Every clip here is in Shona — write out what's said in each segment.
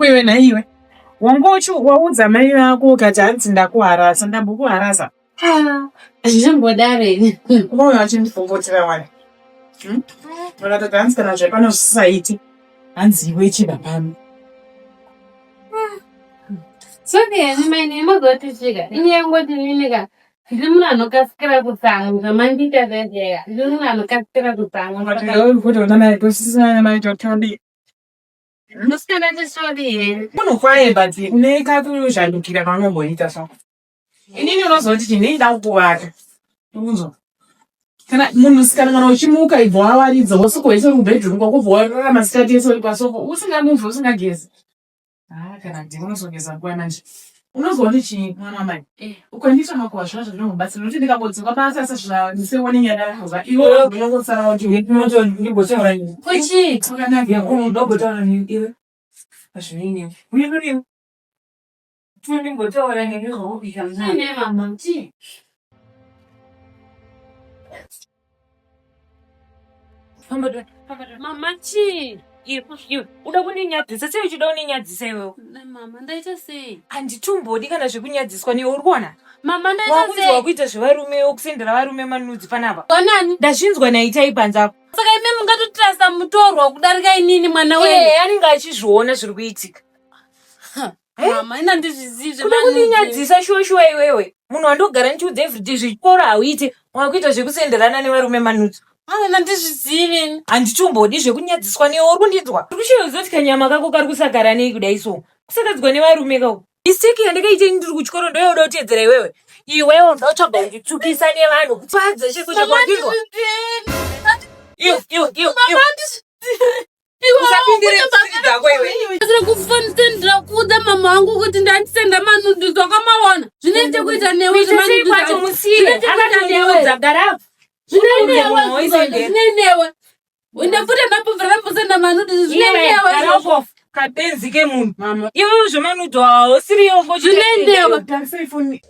Kwiwe naiwe. Wangochu waudza mai vako ukati hanzi ndakuharasa, ndambokuharasa. Azvimbodare. Unoona vachindifongotera wani. Vakatoti hanzi kana zvepano zvisaiti. Hanzi iwe chiba pano. Soke nime magoti chiga. Inyangoti ninika. Ndimuna anokasikira kutanga mandita zvenjera. Ndimuna anokasikira kutanga. Ngatiwe kuti unana kusisana mai totodi. Musikana tisori. Unokwaye bati uneka kuzhandukira kwamemboita so. Inini unozoti chinoida kukuvaka. Unzo. Kana munhu sikana uchimuka ibvo wawaridza wosukoisa mubedroom kwakubva warara masikati ese uri pasoko usingamuvhi usingagezi. Kana kuti unozogeza nguva manje. Unozoti chii mwana mai? Ukandiita makuva zvacho zvinomubatsira kuti ndikambodzoka basa sezvaniseone nyaya yakuzva. Iwe unongotsara kuti ndimbotaura ini. Kuchi. Kwakanaka unodogotara iwe. Azvinini. Uye ndimbotaura ini ndizvokubika mwana. Ne mama chi. Mama chi. Iwe uda kuninyadzisa sei uchida uninyadzisa iwewe? Mama ndaita sei? Handitumbodi kana zvekunyadziswa newe uri kuona? Mama ndaita sei? Wakunzwa kuita zvevarume wokusendera varume manudzi panapa. Wanani? Ndazvinzwa naitai panzapo. Saka ime mungatotrasta mutorwa kudarika inini mwana wewe. Anenge achizviona zviri kuitika. Mama ina ndizvizive manudzi. Uda kuninyadzisa shuwa iwewe. Munhu andogara nchiudza everyday zvichikoro hauite. Wakuita zvekusenderana nevarume manudzi. Ndizvizive. Handitumbodi zvekunyadziswa newe uri kundinzwa. Uri kuchizoti kanyama kako kari kusagara nei kudai so. Kusakadzwa nevarume kako. Mistake yandakaita ini ndiri kuchikoro ndoyoda kuteedzera iwewe. Iwewe ndotsvaga kunditsukisa nevanhu kupadza cheko chakwandinzwa. Iwe. Usapindire tsiki dzako iwe. Ndiri kufanira kuudza mama wangu kuti ndandisenda manudzi zvakamaona. Zvinoite kuita newe zvamanudzi kwacho musiye. Akatoneudza garafu. Zvinenewe. Undafuta ndapuvira kusenda manudzi zvinenewe. Kapenzi kemunhu. Mama. Iwe zvemanudzi hausiriyo ngochi. Zvinenewe. Tarisei foni.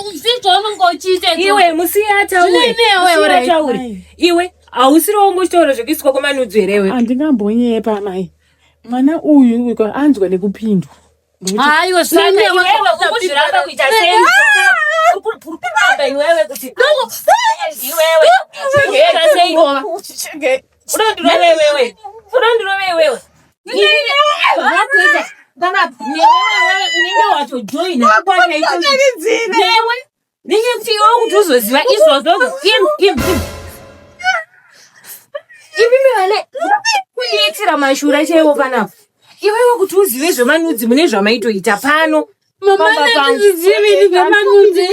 Uzvizva unongochiita. Iwe musiye ataure. Zvinenewe. Iwe hausiriwo ungochitaura zvekuiswa kwamanudzi here iwe. Handingamboyepa mai. Mwana uyu anzwa nekupindwa. Aiwa zvinenewe. Ukuzviramba kuita sei? Urikupamba iwewe kuti iwewe chegera sei ngoma urondinove iwewe vakuita kana newewe unenge watojoina newe ninge kuti iwe kuti uzoziva izvozvo ivimi vane kundiitira mashura chaiwo panapa iwewe kuti uzive zvemanudzi mune zvamaitoita pano. Mama ndizvizive zvemanudzi.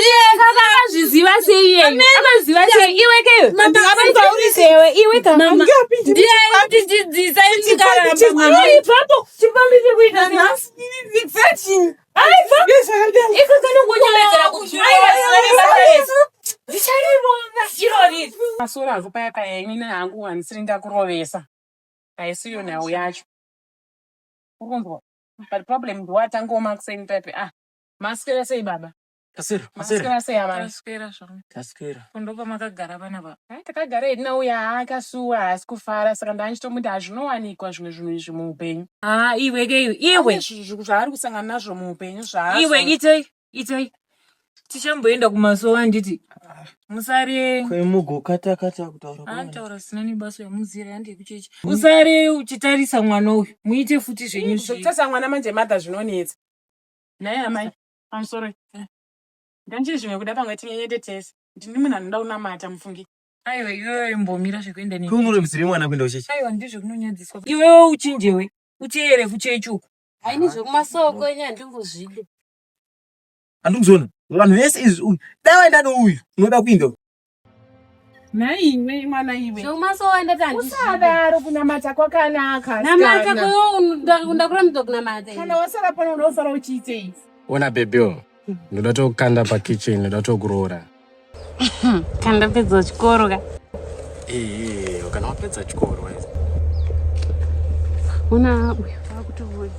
Akazviziva sei iye? Akaziva sei iwe keyo? Ndakapaurise iwe kana. Mama ndidzidzisa ichikaramba mama. Ipapo chipambise kuita nhasi. Fetching. Iko kana kunyemedzera kuti ndicharibonga irori. Masora ako paya paya ini hangu hanisiri ndakurovesa. Haisiyo nhau yacho. Ukunzwa. But problem ndowatangoma kuseni pepe. Masikera sei baba? Masikera sei amai? Masikera zvaro. Tasikera. Kundopa makagara panapa. Takagara edina uya akasuwa hasi kufara saka ndanichitomuti hazvinowanikwa zvimwe zvinhu izvi muupenyu. Iwe keyo. Iwe zvaari kusangana nazvo muupenyu zvaazvo. Iwe itai. Tichamboenda kumasowa nditi. Musare Kwemugokata kutaura. Antaura sina nebasa yamuzira yandi kuchechi. Usare uchitarisa mwana uyu. Muite futi zvenyu zvi. Tasa mwana manje mata zvinonetsa. Naye amai. I'm sorry. Ndanjiri zvimwe kuda pamwe tinyenyete tese. Ndini munhu anoda kunamata mufungi. Aiwa iwewe imbomira zvekuenda nei. Kunuri muzire mwana kuenda kuchechi. Aiwa ndizvo kunonyadziswa. Iwewe uchinjewe. Uteere kuchechi uko. Haini zvekumasoko enya ndingozvide. Andikuzoona. Vanhu vese izvi uyu. Dawaenda nouyu. Unoda kuinda. Naiwe mwana iwe. Zvekumasoko enda tandi. Usadaro kunamata kwakanaka. Namata kwayo ndakuramidza kunamata. Kana wasara pano unosara uchiitei. Ona bebeo. Ndoda tokanda pakitchen, ndoda tokuroora. Kanda pedza chikoro ka. Kana wapedza chikoro wese. Una wakutovoya.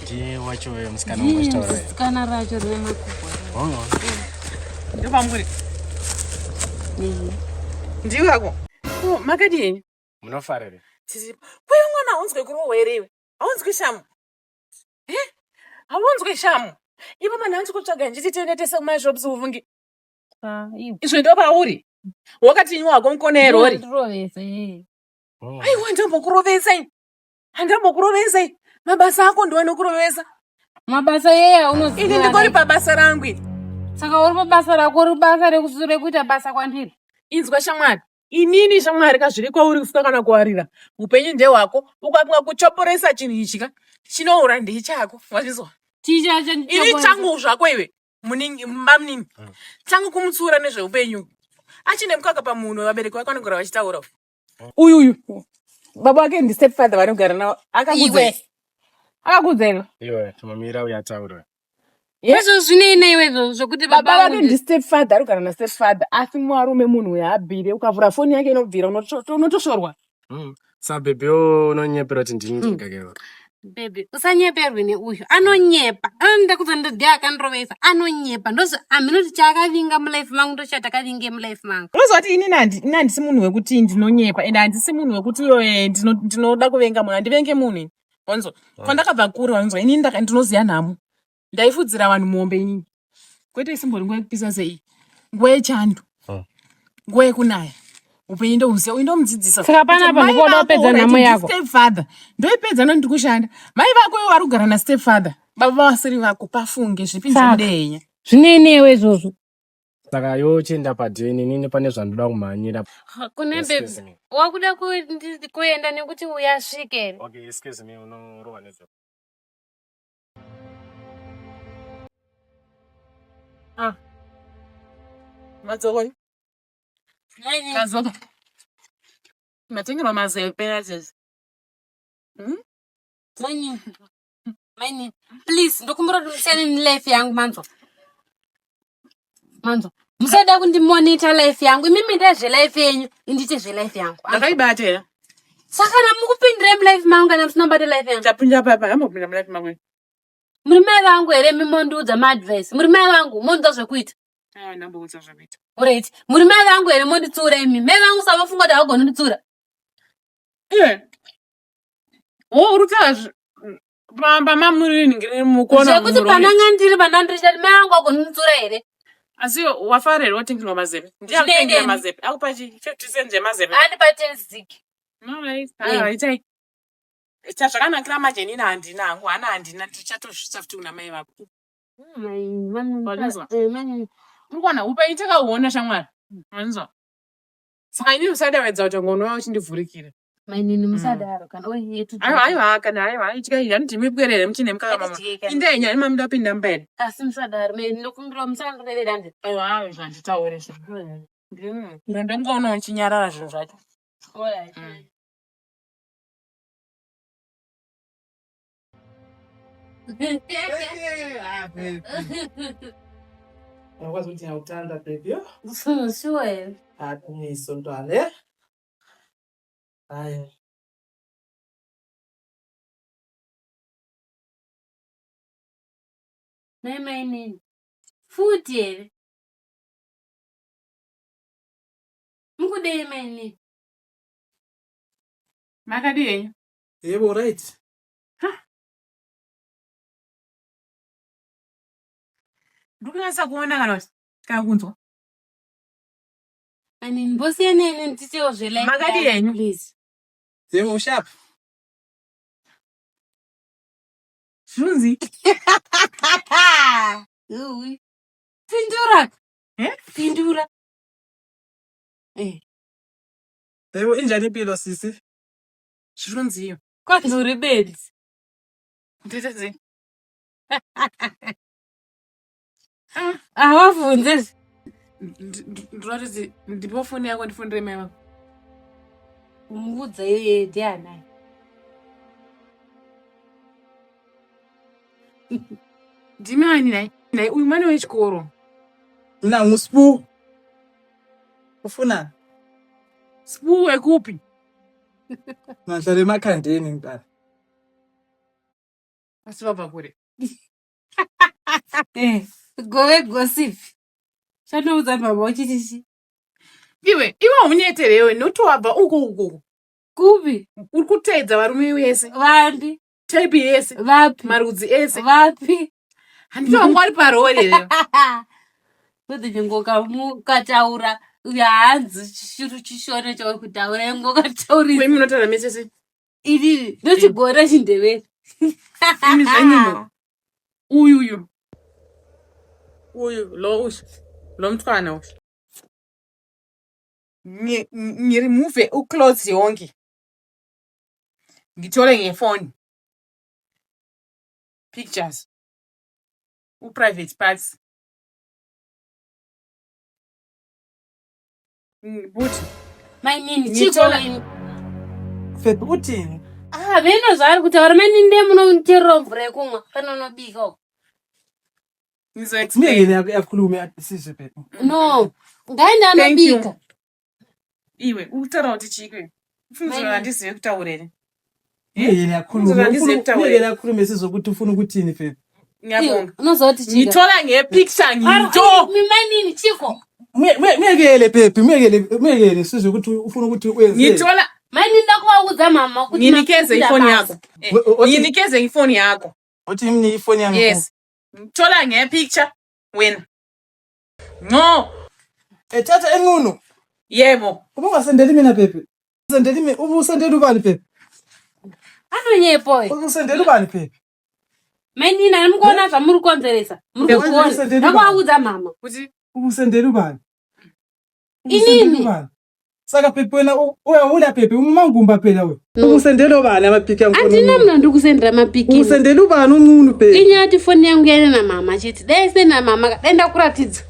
Ndiye wacho musikana ungoshtaura. Musikana racho rine makubwa. Ndo pamuri. Ndiwako. Makadini. Munofarire. Tisipa. Kweyo mwana unzwe kurowerewe. Aunzwe shamu. Haunzwe shamu. Ipo manhanzi kutsvaga ndichitenetesa kumashopsi uvungi. Iwe. Izvo ndo pauri. Wakati nyuwa konkonero uri. Ndirovese. Aiwa ndambokurovesai. Handambokurovesai. Mabasa ako ndo anokurovesa. Mabasa yeya unoziva. Ini ndikori pabasa rangu. Saka uri pabasa rako uri basa rekusure kuita basa kwandiri. Inzwa shamwari. Inini shamwari kazviri kwauri kufuka kana kuwarira. Upenyu ndehwako. Ukapwa kuchoporesa chinhu ichi chinoura ndechako. Wazvizwa? Tichacho Ini changu zvako iwe. Muningi mamnini. Changu kumutsura nezveupenyu. Achine mukaka pamunhu vabereki vako vanogara vachitaura. Uyu. Baba wake ndi stepfather vanogara nawo. Akakudzela. Iwe tumamira uyataura. Izvo zvinei iwe zvokuti Baba wake ndi stepfather arogara na stepfather asi mwarume munhu yaabhire ukavhura foni yake inobvira unotoshorwa. Sabebeo unonyepera kuti ndinjika kewo. Baby, usanyeperwe neuyu. Anonyepa. Anoda kuzondodhi akandirovesa. Anonyepa. Ndozvo aminoti chakavinga mulife mangu ndochatavinge mulife mangu. Unozwa kuti ini handisi munhu wekuti ndinonyepa ende handisi munhu wekuti ndinoda kuvenga munhu handivenge munhu. Wanzwa? Pandakabva kure wanzwa ini ndinoziya nhamo. Ndaifudzira vanhu mombe inini. Kwete isimbori nguva yekupisa sei. Nguva yechando. Nguva yekunaya. Upenyu ndohuziya uyu ndomudzidzisa. Saka panapa ndikoda kupedza nhamo yako. Stepfather. Ndoipedza noni ndikushanda. Mai vako ivo vari kugara nastepfather. Baba vasiri vako pafunge zvipi zvimudenya. Zvinei iwe izvozvo. Saka yochenda padheni nini pane zvandoda kumhanyira. Kune baby. Wakuda kuenda nekuti uyasvike. Okay, excuse me, unorova nezvo. Matsokoi. Kazoka. Matengerwa mazepe azezi. Mani. Please, ndokumbura kuti musiyane nelife yangu manzo. Musada kundimonitor life yangu. Imimi ndezvelife yenyu, indite zvelife yangu. Ndakaibatera. Saka namukupindire mulife mangu kana musinobate life yangu. Tapinja papa, amopinda mulife mangu. Muri mai vangu here mimondiudza maadvice. Muri mai vangu mondiudza zvekuita. Ndamboudza zvekuita. Alright. Muri mai vangu here monditsura imi. Mai vangu savafunga kuti havagona kunditsura. Urutazi. Pamba mamuri ngiri mukona. Zvekuti pananga ndiri chati mai vangu agona kunditsura here. Asi wafarero watengerwa mazepe. Ndiyakutengerwa mazepe. Akupachi 50 cents mazepe. Ani pa 10 ziki. No, itai. Chazvakanakira majenina handina hangu hana handina tichatosvitsa futi kuna mai vako. Urikuona upenyu takauona shamwari. Wanzwa. Saka ini usadawedza kuti ngono wao chindivhurikira. Mainini musadaro kana oyetu. Aiwa kana aiwa ichikaira ndimi bwerere muchine mukaka mama. Indenya ani mami ndapinda mbere. Asi musadaro me ndokumbira musandorere dande. Aiwa zvanditaure zviro. Ndongoona chinyarara zviro zvacho. Alright. Wakwazi ukuthi ngiyawuthanda baby yo. Sure. Aqiniso ntwana hayi. Mainini. Futhi. Mukudei mainini. Makadii. Yebo right. Ndokunasa kuona kana kunzwa. Mainini mbosiyane nditsewo zvelife. Makadii yenyu please. Yebo sharp. Shunzi. Uy. Pindura. Pindura. Yebo injani impilo sisi? Shunziyo. Kwazi beds. Ndithe. Awafunze. Ndinotizi ndipo foni yako ndifundire mai vako. Umudza yeye ndiana. Ndimani naye uyu mwana wechikoro. Na muspu. Ufuna? Spu wekupi? Nahlala emakhandeni ngempela. Asibaba kure. Gove gossip. Shanoudza baba uchitishi. Iwe unyeterewe noti wabva uko. Kupi? Uri kuteedza varume vese. Vandi. Type yes. Vapi? Marudzi ese. Vapi? Handito ngwari parole leo. Kuti ngokataura uyanzi chiro chishone chauri kutaura ngokataurira. Kwemi unotaura mesese. Ini ndochigora chindevere. Imi zvenyino. Uyu. Lo mtwana usho. Ngi remove clothes yonke. Ngithole ngefoni. Pictures. Private parts. Buthi. Mainini chikola ini. Phephi uthini? Beno zvari kutaura mainini munocherera mvura yekumwa kana unobika uko. Ngeke yakhuluma siswe Phephi. No. Ngaenda anobika. Iwe utaura kuti chikwe. Ufuna handizive kutaurere. Ngeke yakhuluma. Ngeke yakhuluma sizokuthi ufuna ukuthini Phephi. Ngiyabonga. Unozoti chika. Ngithola ngepicture ngito. Mimanini chiko. Ngeke Phephi, ngeke sizwe ukuthi ufuna ukuthi wenze. Ngithola Mani ndakuvaudza mama kuti nginikeze ifoni yakho. Nginikeze ifoni yakho. Uthi mni ifoni yami. Yes. Ngithola ngepicture wena. No. Ethatha enqunu. Yebo. Ubungasendeli mina Phephi. Sendeli mina, ubusendeli ubani Phephi? Anonyepo. Ubusendeli ubani Phephi? Mani nani mukona zvamuri konzeresa. Muri kuona. Ndakuvaudza mama. Kuti Ubusendeli ubani? Inini? Saka Phephi wena uyawula Phephi umangumba phela we. Ubusendeli ubani amapiki yangu? Andina mna ndikusendera mapiki. Ubusendeli ubani unqunu Phephi? Inyati foni yangu yena na mama chiti. Dayisena mama denda kuratidza.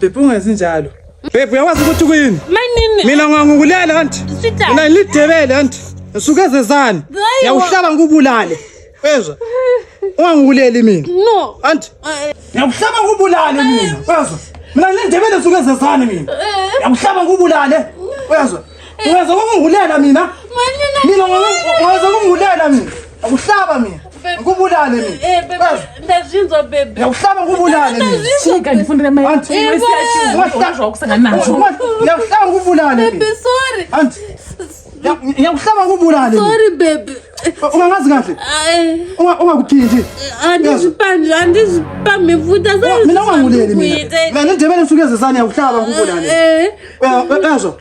Phephi ungazinjalo. Phephi uyawazi ukuthi kuyini? Manini. Mina ngangukulela kanti. Mina ngilidebele kanti. Usuke ezezani. Ngiyawuhlaba ngubulale. Wezwa? Ungangukuleli mina. No. Anti. Ngiyawuhlaba ngubulale mina. Wezwa? Mina ngilidebele usuke ezezani mina. Ngiyawuhlaba ngubulale. Wezwa? Ungenza ukungulela mina. Mina ungenza ukungulela mina. Akuhlaba mina. Ngubulale mina. Ndazvinzwa bebe. Ngiyawuhlaba ngubulale mina. chika ndifundire mai. Wesiyachizwa ukusangana nazo. Ngiyawuhlaba ngubulale mina. Bebe sorry. Anti. Ngiyawuhlaba ngubulale mina. Sorry bebe. Ungangazi kahle. Ungakuphinji. Andizipambe futhi Mina unganguleli mina. Mina ngidebele usuke ezezani ngiyawuhlaba ngubulale. Ezwa.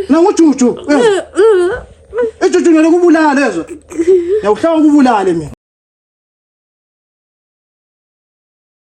Nangujuju. Ejuju ngeke kubulale ezwa. Ngiyawuhlaba ngubulale mina.